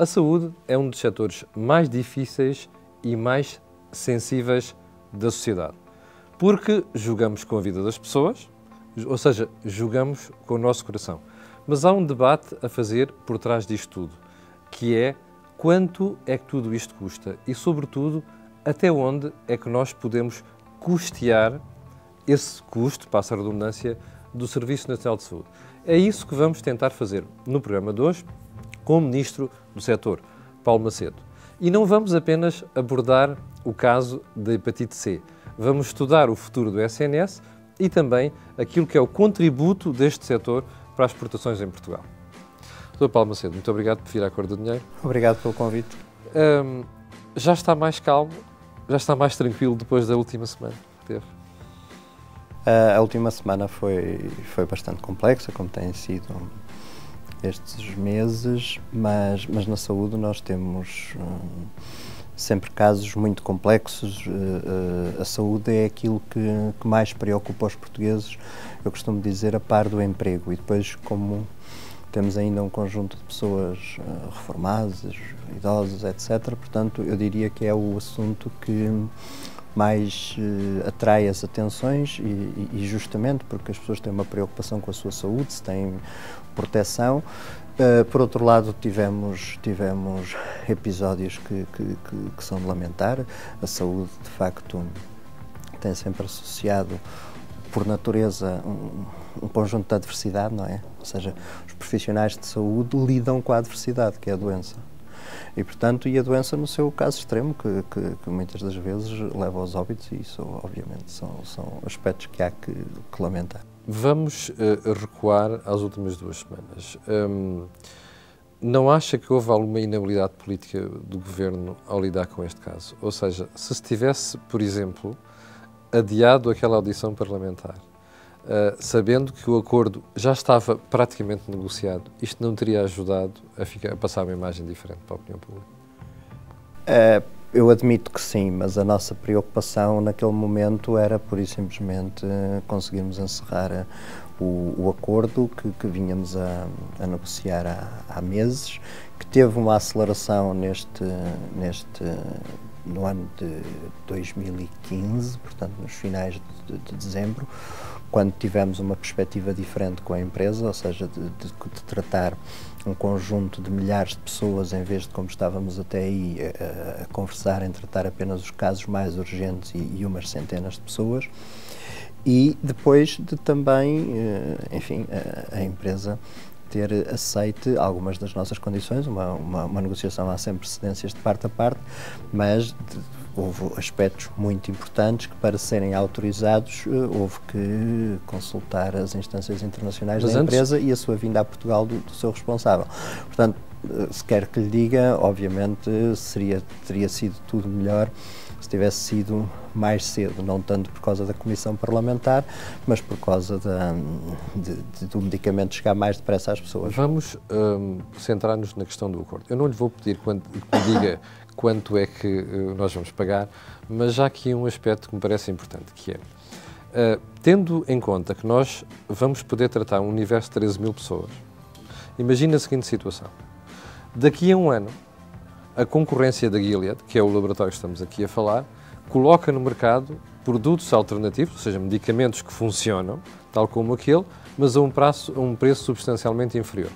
A saúde é um dos setores mais difíceis e mais sensíveis da sociedade, porque jogamos com a vida das pessoas, ou seja, jogamos com o nosso coração. Mas há um debate a fazer por trás disto tudo, que é quanto é que tudo isto custa e, sobretudo, até onde é que nós podemos custear esse custo, passa a redundância, do Serviço Nacional de Saúde. É isso que vamos tentar fazer no programa de hoje com o Ministro do Setor, Paulo Macedo. E não vamos apenas abordar o caso da hepatite C. Vamos estudar o futuro do SNS e também aquilo que é o contributo deste setor para as exportações em Portugal. Dr. Paulo Macedo, muito obrigado por vir à Cor do Dinheiro. Obrigado pelo convite. Já está mais calmo, já está mais tranquilo depois da última semana que teve? A última semana foi bastante complexa, como tem sido estes meses, mas na saúde nós temos sempre casos muito complexos. A saúde é aquilo que mais preocupa os portugueses, eu costumo dizer, a par do emprego. E depois, como temos ainda um conjunto de pessoas reformadas, idosas, etc., portanto, eu diria que é o assunto que mais atrai as atenções e justamente porque as pessoas têm uma preocupação com a sua saúde, se têm proteção. Por outro lado, tivemos episódios que são de lamentar. A saúde, de facto, tem sempre associado, por natureza, um conjunto de adversidade, não é? Ou seja, os profissionais de saúde lidam com a adversidade, que é a doença. E, portanto, a doença no seu caso extremo, que muitas das vezes leva aos óbitos, e isso, obviamente, são aspectos que há que lamentar. Vamos recuar às últimas 2 semanas. Não acha que houve alguma inabilidade política do Governo ao lidar com este caso? Ou seja, se tivesse, por exemplo, adiado aquela audição parlamentar, sabendo que o acordo já estava praticamente negociado, isto não teria ajudado a passar uma imagem diferente para a opinião pública? Eu admito que sim, mas a nossa preocupação naquele momento era pura e simplesmente conseguirmos encerrar o acordo que vínhamos a negociar há meses, que teve uma aceleração no ano de 2015, portanto nos finais de dezembro, quando tivemos uma perspectiva diferente com a empresa, ou seja, de tratar um conjunto de milhares de pessoas em vez de, como estávamos até aí, a conversar em tratar apenas os casos mais urgentes e umas centenas de pessoas. E depois de também, enfim, a empresa ter aceite algumas das nossas condições, uma negociação há sempre cedências de parte a parte, mas houve aspectos muito importantes que, para serem autorizados, houve que consultar as instâncias internacionais da empresa e a sua vinda a Portugal do seu responsável. Portanto, se quer que lhe diga, obviamente teria sido tudo melhor se tivesse sido mais cedo, não tanto por causa da Comissão Parlamentar, mas por causa do medicamento chegar mais depressa às pessoas. Vamos centrar-nos na questão do acordo. Eu não lhe vou pedir que me diga quanto é que nós vamos pagar, mas já aqui um aspecto que me parece importante, que é, tendo em conta que nós vamos poder tratar um universo de 13 mil pessoas, imagina a seguinte situação. Daqui a um ano, a concorrência da Gilead, que é o laboratório que estamos aqui a falar, coloca no mercado produtos alternativos, ou seja, medicamentos que funcionam, tal como aquele, mas a um preço substancialmente inferior.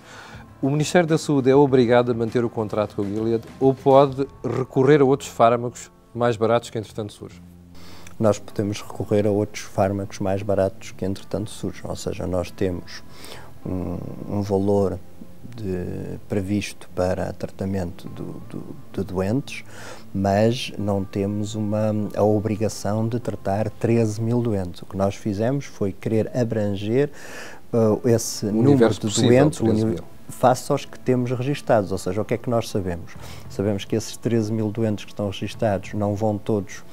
O Ministério da Saúde é obrigado a manter o contrato com a Gilead ou pode recorrer a outros fármacos mais baratos que, entretanto, surgem? Nós podemos recorrer a outros fármacos mais baratos que, entretanto, surgem. Ou seja, nós temos um valor previsto para tratamento de doentes, mas não temos a obrigação de tratar 13 mil doentes. O que nós fizemos foi querer abranger esse número de doentes face aos que temos registados. Ou seja, o que é que nós sabemos? Sabemos que esses 13 mil doentes que estão registados não vão todos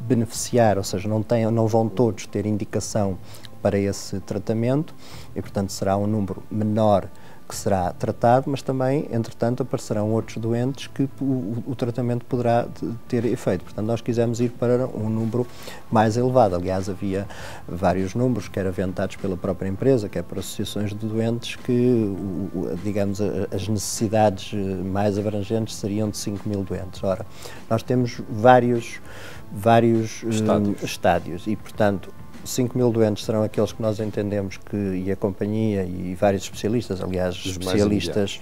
beneficiar, ou seja, não vão todos ter indicação para esse tratamento e, portanto, será um número menor que será tratado, mas também, entretanto, aparecerão outros doentes que o tratamento poderá ter efeito. Portanto, nós quisemos ir para um número mais elevado. Aliás, havia vários números, quer aventados pela própria empresa, quer por associações de doentes, que, digamos, as necessidades mais abrangentes seriam de 5.000 doentes. Ora, nós temos vários estádios e, portanto, 5.000 doentes serão aqueles que nós entendemos que, e a companhia e vários especialistas, aliás, especialistas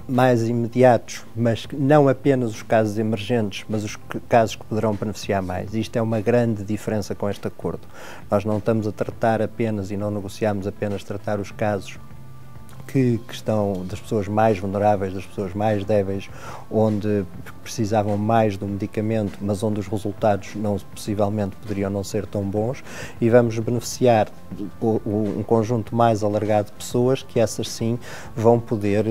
mais imediatos, mas não apenas os casos emergentes, mas os casos que poderão beneficiar mais. Isto é uma grande diferença com este acordo. Nós não estamos a tratar apenas e não negociamos apenas tratar os casos que estão das pessoas mais vulneráveis, das pessoas mais débeis, onde precisavam mais do medicamento, mas onde os resultados possivelmente poderiam não ser tão bons, e vamos beneficiar um conjunto mais alargado de pessoas que essas sim vão poder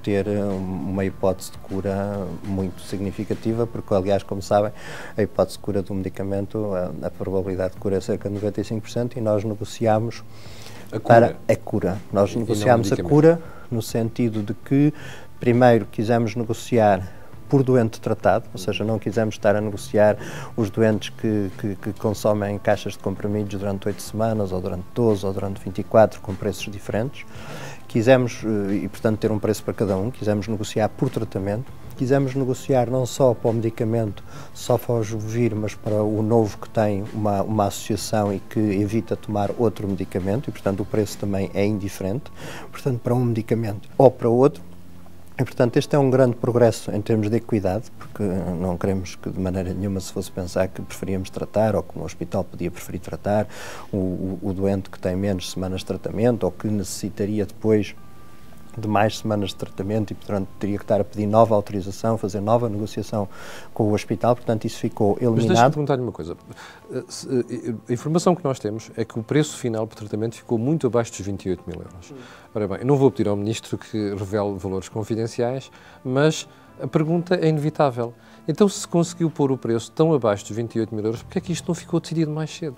ter uma hipótese de cura muito significativa, porque aliás, como sabem, a hipótese de cura do medicamento, a probabilidade de cura é cerca de 95%, e nós negociamos para a cura. Nós negociámos a cura no sentido de que, primeiro, quisemos negociar por doente tratado, ou seja, não quisemos estar a negociar os doentes que consomem caixas de comprimidos durante 8 semanas, ou durante 12, ou durante 24, com preços diferentes. Quisemos, e portanto, ter um preço para cada um, quisemos negociar por tratamento. Quisemos negociar não só para o medicamento Sofosbuvir, mas para o novo que tem uma associação e que evita tomar outro medicamento, e portanto o preço também é indiferente, portanto para um medicamento ou para outro. E portanto este é um grande progresso em termos de equidade, porque não queremos que de maneira nenhuma se fosse pensar que preferíamos tratar, ou que no hospital podia preferir tratar o doente que tem menos semanas de tratamento, ou que necessitaria depois de mais semanas de tratamento e, portanto, teria que estar a pedir nova autorização, fazer nova negociação com o hospital, portanto, isso ficou eliminado. Mas deixa-me perguntar-lhe uma coisa. A informação que nós temos é que o preço final para o tratamento ficou muito abaixo dos 28.000 euros. Ora bem, eu não vou pedir ao Ministro que revele valores confidenciais, mas a pergunta é inevitável. Então, se conseguiu pôr o preço tão abaixo dos 28.000 euros, porque é que isto não ficou decidido mais cedo?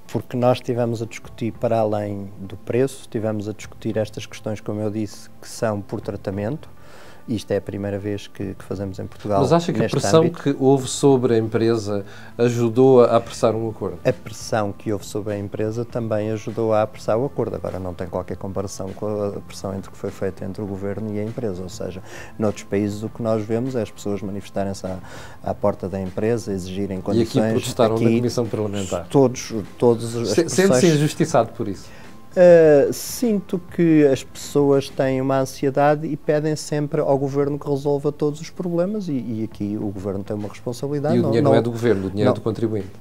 Porque nós estivemos a discutir para além do preço, estivemos a discutir estas questões, como eu disse, que são por tratamento. Isto é a primeira vez que fazemos em Portugal. Mas acha que a pressão que houve sobre a empresa ajudou a apressar um acordo? A pressão que houve sobre a empresa também ajudou a apressar o acordo. Agora, não tem qualquer comparação com a pressão entre o que foi feito entre o Governo e a empresa. Ou seja, noutros países o que nós vemos é as pessoas manifestarem-se à porta da empresa, exigirem condições. E aqui protestaram na Comissão Parlamentar? Todos as Sente-se injustiçado por isso? Sinto que as pessoas têm uma ansiedade e pedem sempre ao Governo que resolva todos os problemas, e aqui o Governo tem uma responsabilidade. E o dinheiro não é do Governo, o dinheiro é do contribuinte.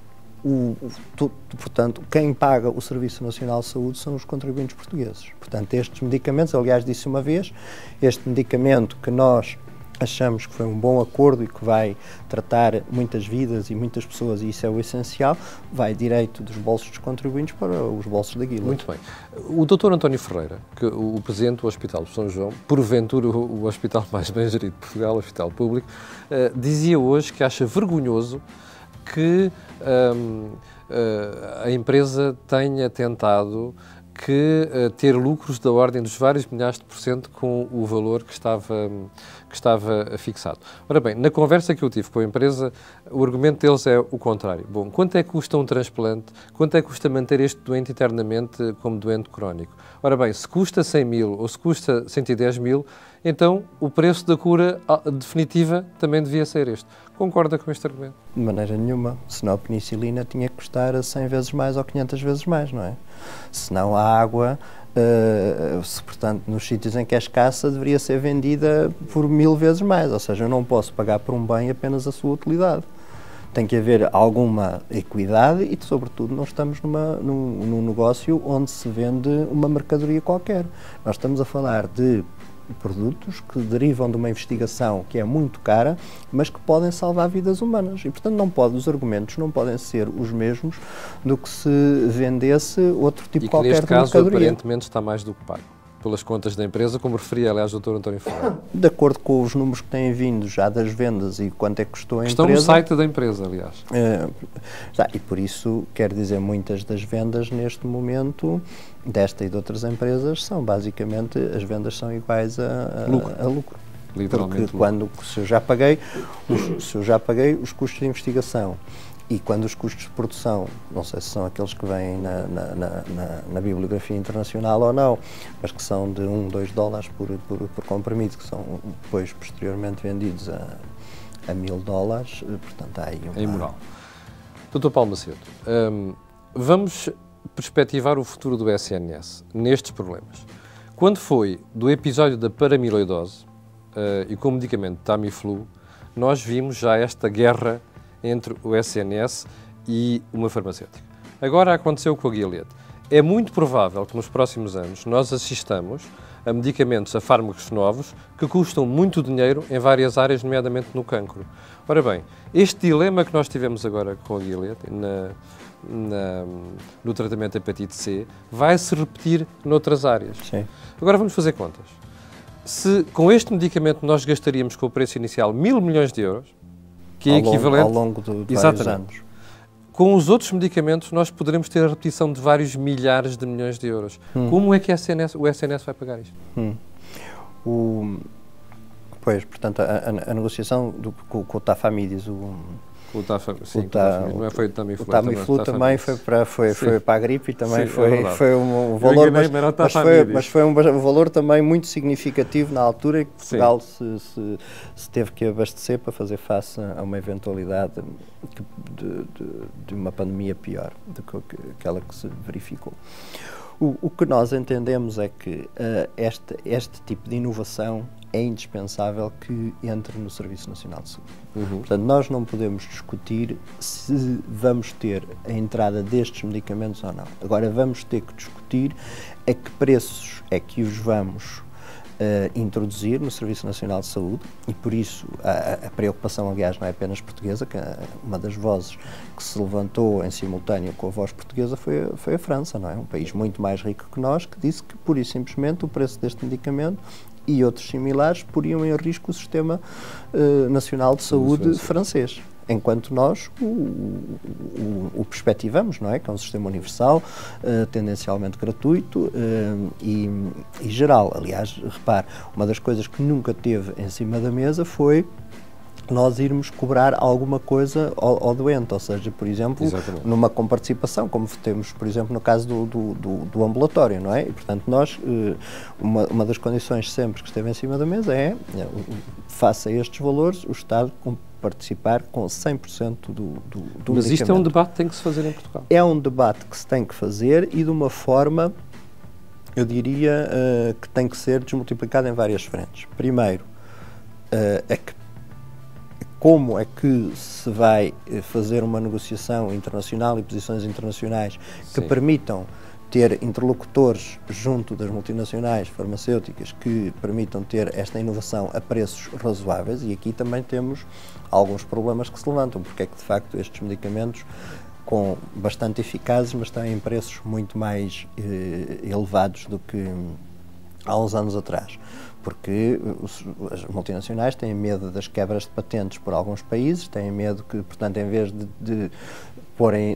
Portanto, quem paga o Serviço Nacional de Saúde são os contribuintes portugueses. Portanto, estes medicamentos, aliás, disse uma vez, este medicamento que nós achamos que foi um bom acordo e que vai tratar muitas vidas e muitas pessoas, e isso é o essencial, vai direito dos bolsos dos contribuintes para os bolsos da Guila. Muito bem. O Dr. António Ferreira, o Presidente do Hospital de São João, porventura o hospital mais bem gerido de Portugal, o Hospital Público, dizia hoje que acha vergonhoso que a empresa tenha tentado ter lucros da ordem dos vários milhares de % com o valor que estava fixado. Ora bem, na conversa que eu tive com a empresa, o argumento deles é o contrário. Bom, quanto é que custa um transplante? Quanto é que custa manter este doente eternamente como doente crónico? Ora bem, se custa 100.000 ou se custa 110.000, então o preço da cura definitiva também devia ser este. Concorda com este argumento? De maneira nenhuma. Senão a penicilina tinha que custar 100 vezes mais ou 500 vezes mais, não é? Senão a água, portanto, nos sítios em que é escassa, deveria ser vendida por 1000 vezes mais. Ou seja, eu não posso pagar por um bem apenas a sua utilidade. Tem que haver alguma equidade e, sobretudo, não estamos num negócio onde se vende uma mercadoria qualquer. Nós estamos a falar de produtos que derivam de uma investigação que é muito cara, mas que podem salvar vidas humanas. E, portanto, os argumentos não podem ser os mesmos do que se vendesse outro tipo qualquer de mercadoria. E que, neste caso, aparentemente está mais do que pago pelas contas da empresa, como referia, aliás, o Dr. António Ferreira. De acordo com os números que têm vindo já das vendas e quanto é que custou a empresa... Estão no site da empresa, aliás. E por isso, quer dizer, muitas das vendas neste momento, desta e de outras empresas, são basicamente, as vendas são iguais a lucro. Literalmente. Porque se eu já paguei os custos de investigação e quando os custos de produção, não sei se são aqueles que vêm na bibliografia internacional ou não, mas que são de $1, $2 por comprimido, que são depois posteriormente vendidos a $1.000, portanto há aí uma... É imoral. Dr. Paulo Macedo, vamos perspectivar o futuro do SNS nestes problemas. Quando foi do episódio da paramiloidose e com o medicamento Tamiflu, nós vimos já esta guerra entre o SNS e uma farmacêutica. Agora aconteceu com a Gilead. É muito provável que nos próximos anos nós assistamos a medicamentos, a fármacos novos, que custam muito dinheiro em várias áreas, nomeadamente no cancro. Ora bem, este dilema que nós tivemos agora com a Gilead, no tratamento da hepatite C, vai se repetir noutras áreas. Sim. Agora vamos fazer contas. Se com este medicamento nós gastaríamos com o preço inicial 1.000 milhões de euros, que é equivalente... Ao longo de vários anos. Com os outros medicamentos nós poderemos ter a repetição de vários milhares de milhões de euros. Como é que o SNS vai pagar isto? Pois, portanto, a negociação com o Tafamidis, O Tamiflu também foi para a gripe e também sim, foi um valor, mas foi um valor também muito significativo na altura que Portugal se teve que abastecer para fazer face a uma eventualidade de uma pandemia pior do que aquela que se verificou. O que nós entendemos é que este tipo de inovação é indispensável que entre no Serviço Nacional de Saúde. Portanto, nós não podemos discutir se vamos ter a entrada destes medicamentos ou não. Agora, vamos ter que discutir a que preços é que os vamos introduzir no Serviço Nacional de Saúde e, por isso, a preocupação, aliás, não é apenas portuguesa, que uma das vozes que se levantou em simultâneo com a voz portuguesa foi a França, não é? Um país muito mais rico que nós, que disse que, pura e simplesmente, o preço deste medicamento e outros similares poriam em risco o Sistema Nacional de Saúde francês. Enquanto nós o perspectivamos, não é? Que é um sistema universal, tendencialmente gratuito e geral. Aliás, repare, uma das coisas que nunca teve em cima da mesa foi nós irmos cobrar alguma coisa ao doente, ou seja, por exemplo, numa comparticipação, como temos, por exemplo, no caso do ambulatório, não é? E, portanto, nós, uma das condições sempre que esteve em cima da mesa é, face a estes valores, o Estado participar com 100% do Mas isto é um debate que tem que se fazer em Portugal. É um debate que se tem que fazer e de uma forma, eu diria, que tem que ser desmultiplicado em várias frentes. Primeiro, como é que se vai fazer uma negociação internacional e posições internacionais que permitam ter interlocutores junto das multinacionais farmacêuticas que permitam ter esta inovação a preços razoáveis, e aqui também temos alguns problemas que se levantam, porque é que de facto estes medicamentos com bastante eficazes, mas têm preços muito mais elevados do que há uns anos atrás. Porque as multinacionais têm medo das quebras de patentes por alguns países, têm medo que, portanto, em vez de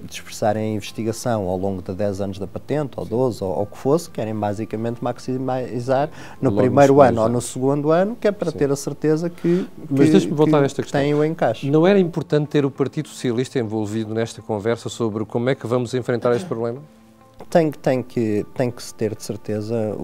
expressarem a investigação ao longo de 10 anos da patente, ou 12, ou o que fosse, querem basicamente maximizar no primeiro ano ou no segundo ano, que é para ter a certeza que têm o encaixe. Não era importante ter o Partido Socialista envolvido nesta conversa sobre como é que vamos enfrentar este problema? Tem que se ter de certeza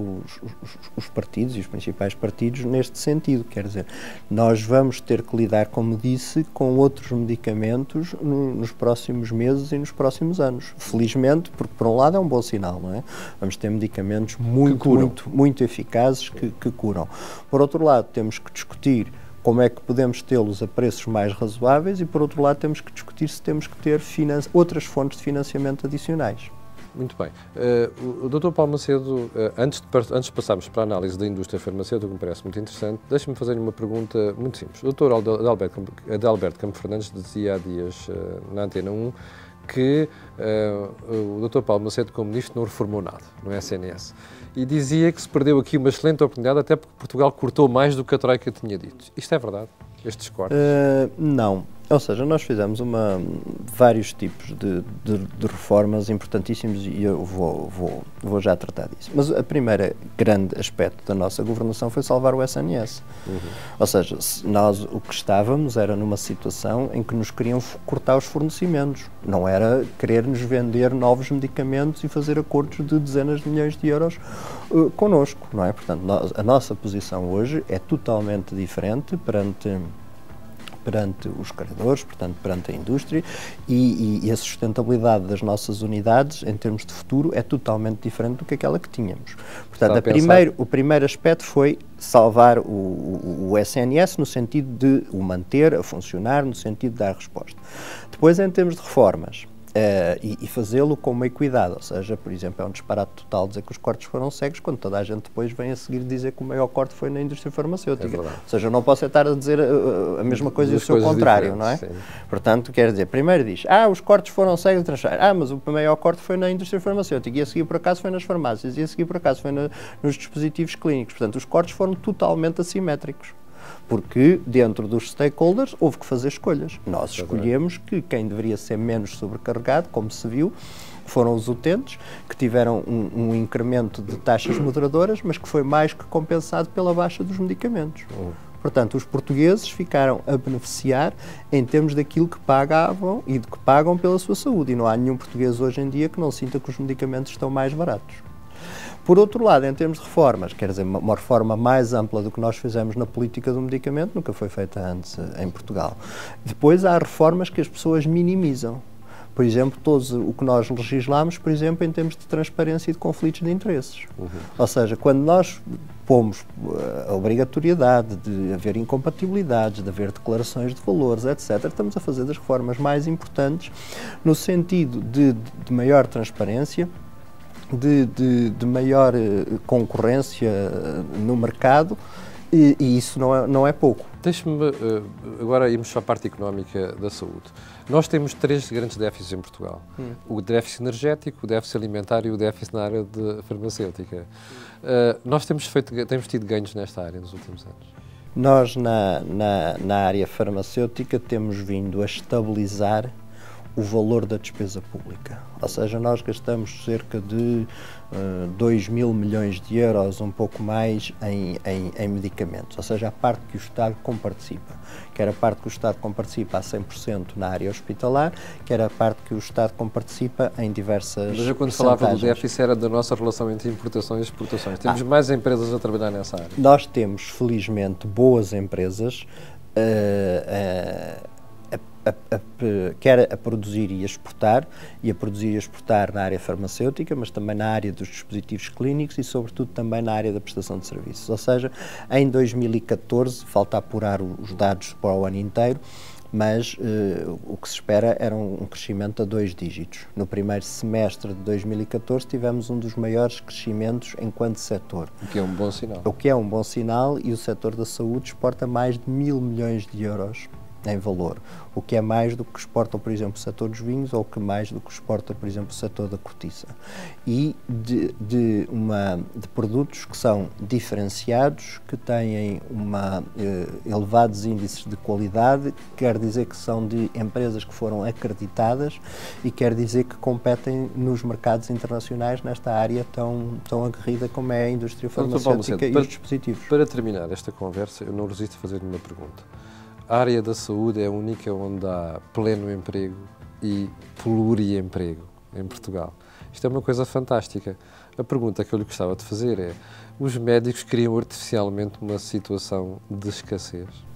os partidos e os principais partidos neste sentido, quer dizer, nós vamos ter que lidar, como disse, com outros medicamentos nos próximos meses e nos próximos anos. Felizmente, porque por um lado é um bom sinal, não é? Vamos ter medicamentos muito eficazes que curam. Por outro lado, temos que discutir como é que podemos tê-los a preços mais razoáveis e, por outro lado, temos que discutir se temos que ter outras fontes de financiamento adicionais. Muito bem. O Dr. Paulo Macedo, antes de passarmos para a análise da indústria farmacêutica, que me parece muito interessante, deixe-me fazer-lhe uma pergunta muito simples. O Dr. Adalberto Campos Fernandes dizia há dias na Antena 1 que o Dr. Paulo Macedo, como Ministro, não reformou nada no SNS. E dizia que se perdeu aqui uma excelente oportunidade, até porque Portugal cortou mais do que a Troika tinha dito. Isto é verdade? Estes cortes? Não. Ou seja, nós fizemos vários tipos de reformas importantíssimos e eu vou já tratar disso. Mas a primeira grande aspecto da nossa governação foi salvar o SNS. Ou seja, nós o que estávamos era numa situação em que nos queriam cortar os fornecimentos. Não era querer-nos vender novos medicamentos e fazer acordos de dezenas de milhões de euros connosco, não é? Portanto, a nossa posição hoje é totalmente diferente perante os credores, portanto, perante a indústria, e a sustentabilidade das nossas unidades, em termos de futuro, é totalmente diferente do que aquela que tínhamos. Portanto, o primeiro aspecto foi salvar o SNS no sentido de o manter a funcionar, no sentido de dar resposta. Depois, em termos de reformas, e fazê-lo com uma equidade, ou seja, por exemplo, é um disparate total dizer que os cortes foram cegos, quando toda a gente depois vem a seguir dizer que o maior corte foi na indústria farmacêutica. Ou seja, eu não posso estar a dizer a mesma coisa e o seu contrário, não é? Sim. Portanto, quer dizer, primeiro diz, os cortes foram cegos, mas o maior corte foi na indústria farmacêutica, e a seguir por acaso foi nas farmácias, e a seguir por acaso foi nos dispositivos clínicos. Portanto, os cortes foram totalmente assimétricos. Porque, dentro dos stakeholders, houve que fazer escolhas. Nós escolhemos que quem deveria ser menos sobrecarregado, como se viu, foram os utentes, que tiveram um incremento de taxas moderadoras, mas que foi mais que compensado pela baixa dos medicamentos. Portanto, os portugueses ficaram a beneficiar em termos daquilo que pagavam e de que pagam pela sua saúde. E não há nenhum português hoje em dia que não sinta que os medicamentos estão mais baratos. Por outro lado, em termos de reformas, quer dizer, uma reforma mais ampla do que nós fizemos na política do medicamento, nunca foi feita antes em Portugal. Depois há reformas que as pessoas minimizam. Por exemplo, o que nós legislamos, por exemplo, em termos de transparência e de conflitos de interesses. Ou seja, quando nós pomos a obrigatoriedade de haver incompatibilidades, de haver declarações de valores, etc., estamos a fazer das reformas mais importantes no sentido de maior transparência, de maior concorrência no mercado, e isso não é pouco. Deixe-me agora irmos para a parte económica da saúde. Nós temos 3 grandes déficits em Portugal. O déficit energético, o déficit alimentar e o déficit na área de farmacêutica. Nós temos tido ganhos nesta área nos últimos anos. Nós, na área farmacêutica, temos vindo a estabilizar o valor da despesa pública. Ou seja, nós gastamos cerca de 2 mil milhões de euros, um pouco mais, em medicamentos. Ou seja, a parte que o Estado comparticipa. Quer a parte que o Estado comparticipa a 100% na área hospitalar, quer a parte que o Estado comparticipa em diversas... Mas eu, quando falava do déficit, era da nossa relação entre importações e exportações. Temos mais empresas a trabalhar nessa área. Nós temos, felizmente, boas empresas quer a produzir e a exportar na área farmacêutica, mas também na área dos dispositivos clínicos e, sobretudo, também na área da prestação de serviços. Ou seja, em 2014, falta apurar os dados para o ano inteiro, mas o que se espera era um crescimento a 2 dígitos. No primeiro semestre de 2014 tivemos um dos maiores crescimentos enquanto setor. O que é um bom sinal. O que é um bom sinal, e o setor da saúde exporta mais de 1.000 milhões de euros em valor, o que é mais do que exporta, por exemplo, o setor dos vinhos, ou que mais do que exporta, por exemplo, o setor da cortiça. E de produtos que são diferenciados, que têm elevados índices de qualidade, quer dizer que são de empresas que foram acreditadas e quer dizer que competem nos mercados internacionais nesta área tão aguerrida como é a indústria farmacêutica e os dispositivos. Para terminar esta conversa, eu não resisto a fazer-lhe uma pergunta. A área da saúde é a única onde há pleno emprego e pluriemprego em Portugal. Isto é uma coisa fantástica. A pergunta que eu lhe gostava de fazer é: os médicos criam artificialmente uma situação de escassez?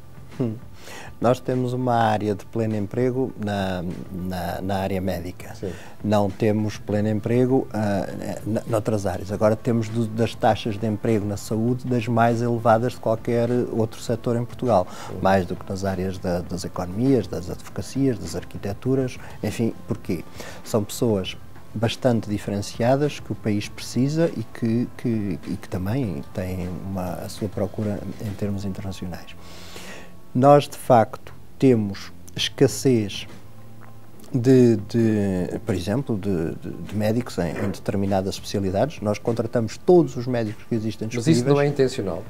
Nós temos uma área de pleno emprego na área médica. Sim. Não temos pleno emprego noutras áreas. Agora temos das taxas de emprego na saúde das mais elevadas de qualquer outro setor em Portugal. Mais do que nas áreas das economias, das advocacias, das arquiteturas. Enfim, porquê? São pessoas bastante diferenciadas que o país precisa e que também têm a sua procura em termos internacionais. Nós, de facto, temos escassez por exemplo, de médicos em determinadas especialidades. Nós contratamos todos os médicos que existem disponíveis. Mas isso não é intencional?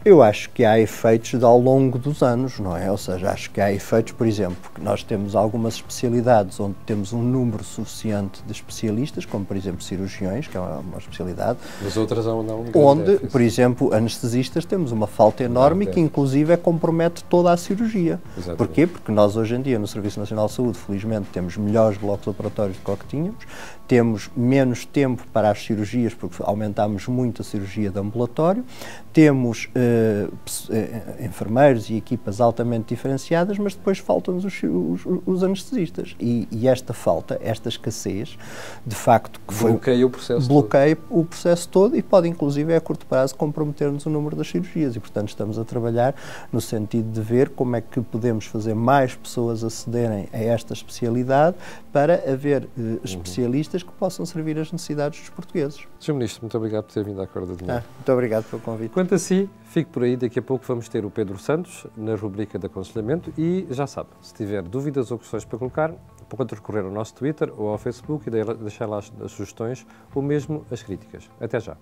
Eu acho que há efeitos ao longo dos anos, não é? Ou seja, acho que há efeitos, por exemplo, que nós temos algumas especialidades onde temos um número suficiente de especialistas, como, por exemplo, cirurgiões, que é uma especialidade. Mas outras não. Onde, por exemplo, anestesistas, temos uma falta enorme que, inclusive, compromete toda a cirurgia. Exatamente. Porquê? Porque nós, hoje em dia, no Serviço Nacional de Saúde, felizmente, temos melhores blocos operatórios do que tínhamos, temos menos tempo para as cirurgias, porque aumentámos muito a cirurgia de ambulatório, temos enfermeiros e equipas altamente diferenciadas, mas depois faltam-nos os anestesistas. E esta falta, esta escassez, de facto, que bloqueia o processo todo e pode, inclusive, a curto prazo, comprometer-nos o número das cirurgias. E, portanto, estamos a trabalhar no sentido de ver como é que podemos fazer mais pessoas acederem a esta especialidade para haver especialistas que possam servir as necessidades dos portugueses. Sr. Ministro, muito obrigado por ter vindo à Corda de Dinheiro. Muito obrigado pelo convite. Quanto a si, fique por aí. Daqui a pouco vamos ter o Pedro Santos na rubrica de aconselhamento e já sabe, se tiver dúvidas ou questões para colocar, pode recorrer ao nosso Twitter ou ao Facebook e deixar lá as sugestões ou mesmo as críticas. Até já.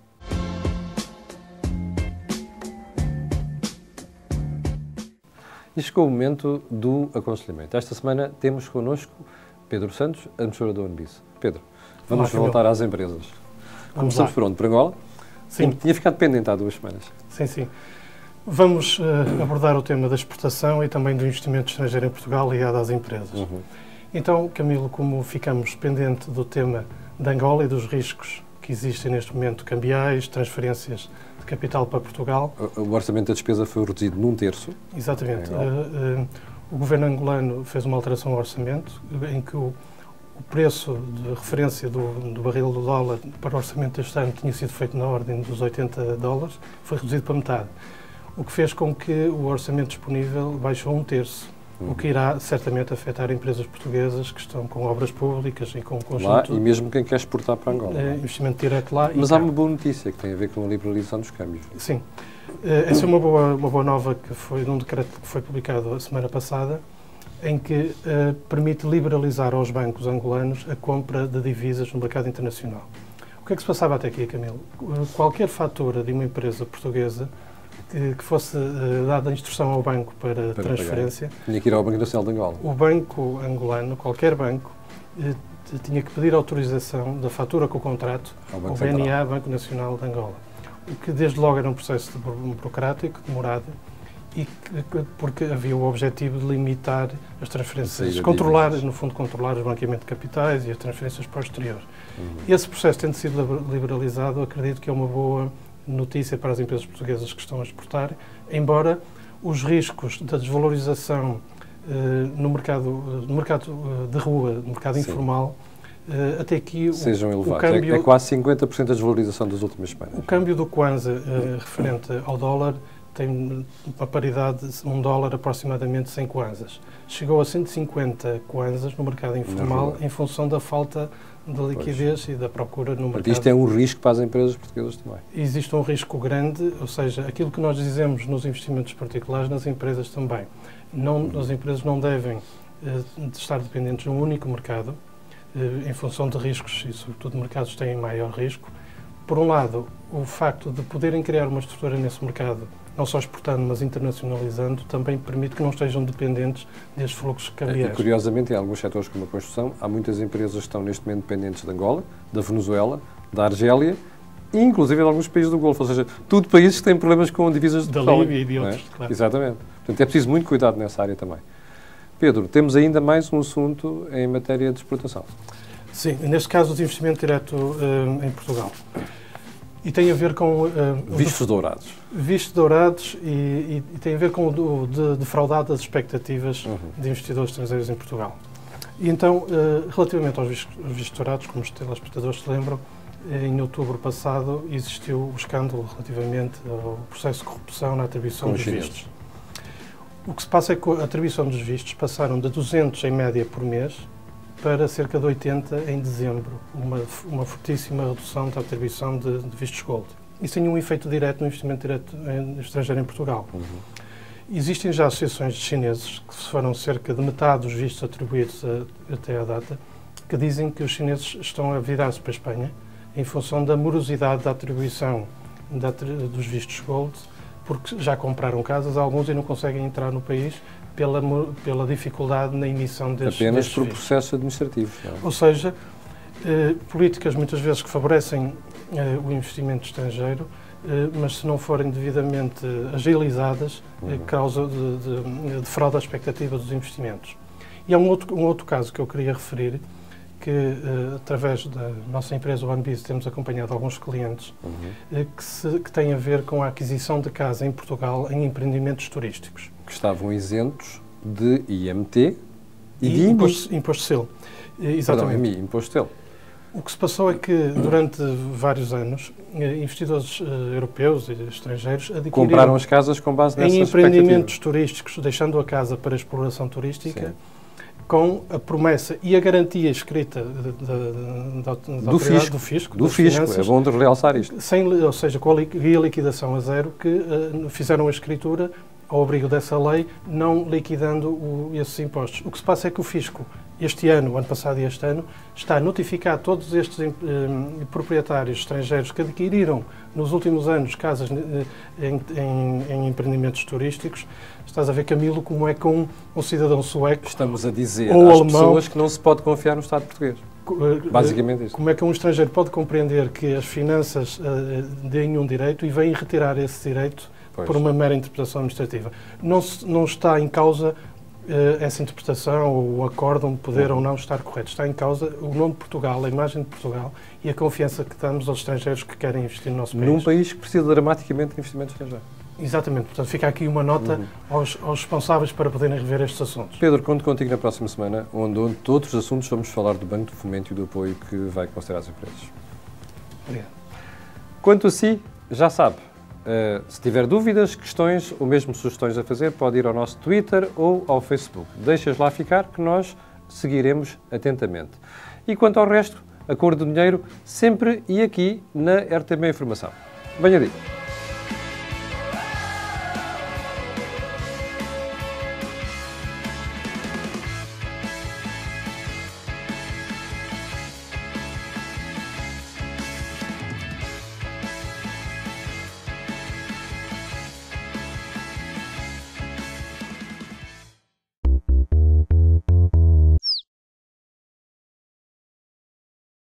E chegou o momento do aconselhamento. Esta semana temos connosco Pedro Santos, administrador da UNBIS. Pedro, vamos voltar às empresas. Começamos por onde? Por Angola? Sim. Tinha ficado pendente há 2 semanas. Sim. Vamos abordar o tema da exportação e também do investimento estrangeiro em Portugal ligado às empresas. Então, Camilo, como ficamos pendente do tema de Angola e dos riscos que existem neste momento, cambiais, transferências de capital para Portugal... O orçamento da despesa foi reduzido num terço. Exatamente. O governo angolano fez uma alteração ao orçamento em que o preço de referência do barril do dólar para o orçamento deste ano tinha sido feito na ordem dos $80, foi reduzido para metade, o que fez com que o orçamento disponível baixou um terço, o que irá certamente afetar empresas portuguesas que estão com obras públicas e com conjunto... Lá, e mesmo quem quer exportar para Angola. Investimento direto lá. Mas há uma boa notícia que tem a ver com a liberalização dos câmbios. Sim. Essa é uma boa nova que foi num decreto que foi publicado a semana passada, em que permite liberalizar aos bancos angolanos a compra de divisas no mercado internacional. O que é que se passava até aqui, Camilo? Qualquer fatura de uma empresa portuguesa que fosse dada a instrução ao banco para transferência... Tinha que ir ao Banco Nacional de Angola. O banco angolano, qualquer banco, tinha que pedir autorização da fatura com o contrato ao BNA, Banco Nacional de Angola. O que desde logo era um processo burocrático, demorado, e porque havia o objetivo de limitar as transferências, no fundo, controlar o branqueamento de capitais e as transferências para o exterior. Esse processo, tendo sido liberalizado, acredito que é uma boa notícia para as empresas portuguesas que estão a exportar, embora os riscos da desvalorização no mercado de rua, no mercado informal, até aqui sejam elevados. Câmbio, é quase 50% da desvalorização das últimas semanas. O câmbio do Kwanza referente ao dólar tem uma paridade de $1 aproximadamente 100 kwanzas. Chegou a 150 kwanzas no mercado informal em função da falta de liquidez e da procura no mercado. Isto é um risco para as empresas portuguesas também. Existe um risco grande, ou seja, aquilo que nós dizemos nos investimentos particulares, nas empresas também. As empresas não devem estar dependentes de um único mercado, em função de riscos, e sobretudo mercados que têm maior risco. Por um lado, o facto de poderem criar uma estrutura nesse mercado, não só exportando, mas internacionalizando, também permite que não estejam dependentes destes fluxos cambiais. E, curiosamente, em alguns setores como a construção, há muitas empresas que estão neste momento dependentes de Angola, da Venezuela, da Argélia e, inclusive, de alguns países do Golfo. Ou seja, tudo países que têm problemas com divisas de petróleo. Da Líbia e de outros, claro. Exatamente. Portanto, é preciso muito cuidado nessa área também. Pedro, temos ainda mais um assunto em matéria de exportação. Sim, neste caso, o investimento direto em Portugal. E tem a ver com... vistos dourados. Vistos dourados e tem a ver com o defraudar das expectativas de investidores estrangeiros em Portugal. E então, relativamente aos vistos dourados, como os telespectadores se lembram, em outubro passado existiu o escândalo relativamente ao processo de corrupção na atribuição dos vistos. O que se passa é que a atribuição dos vistos passaram de 200 em média por mês para cerca de 80 em dezembro, uma fortíssima redução da atribuição de vistos gold. Isso tem um efeito direto no investimento direto estrangeiro em Portugal. Existem já associações de chineses, que foram cerca de metade dos vistos atribuídos até à data, que dizem que os chineses estão a virar-se para a Espanha em função da morosidade da atribuição dos vistos Gold, porque já compraram casas, alguns e não conseguem entrar no país pela dificuldade na emissão destes vistos. Apenas por processos administrativos. Não? Ou seja, políticas muitas vezes que favorecem o investimento estrangeiro, mas se não forem devidamente agilizadas, causa de fraude à expectativa dos investimentos. E há um outro caso que eu queria referir, que através da nossa empresa OneBiz temos acompanhado alguns clientes que têm a ver com a aquisição de casa em Portugal em empreendimentos turísticos. Que estavam isentos de IMT e de imposto de selo. Exatamente. Perdão, imposto de selo. O que se passou é que, durante vários anos, investidores europeus e estrangeiros compraram as casas com base nessas expectativas. Em empreendimentos turísticos, deixando a casa para exploração turística, com a promessa e a garantia escrita do fisco, é bom de realçar isto. Ou seja, com a liquidação a zero, que fizeram a escritura ao abrigo dessa lei, não liquidando esses impostos. O que se passa é que o fisco, este ano, o ano passado e este ano, está a notificar todos estes proprietários estrangeiros que adquiriram nos últimos anos casas em empreendimentos turísticos. Estás a ver, Camilo, como é que um cidadão sueco... Estamos a dizer ou às alemão, pessoas que não se pode confiar no Estado português. Basicamente isto. Como é que um estrangeiro pode compreender que as finanças deem um direito e vêm retirar esse direito por uma mera interpretação administrativa? Não está em causa essa interpretação ou o acórdão poder ou não estar correto. Está em causa o nome de Portugal, a imagem de Portugal e a confiança que damos aos estrangeiros que querem investir no nosso país. Num país que precisa dramaticamente de investimento estrangeiro. Exatamente. Portanto, fica aqui uma nota aos responsáveis para poderem rever estes assuntos. Pedro, conto contigo na próxima semana, onde todos os assuntos vamos falar do Banco de Fomento e do apoio que vai considerar as empresas. Obrigado. Quanto a si, já sabe. Se tiver dúvidas, questões ou mesmo sugestões a fazer, pode ir ao nosso Twitter ou ao Facebook. Deixa-as lá ficar que nós seguiremos atentamente. E quanto ao resto, a cor do dinheiro sempre e aqui na RTP Informação. Venha daí.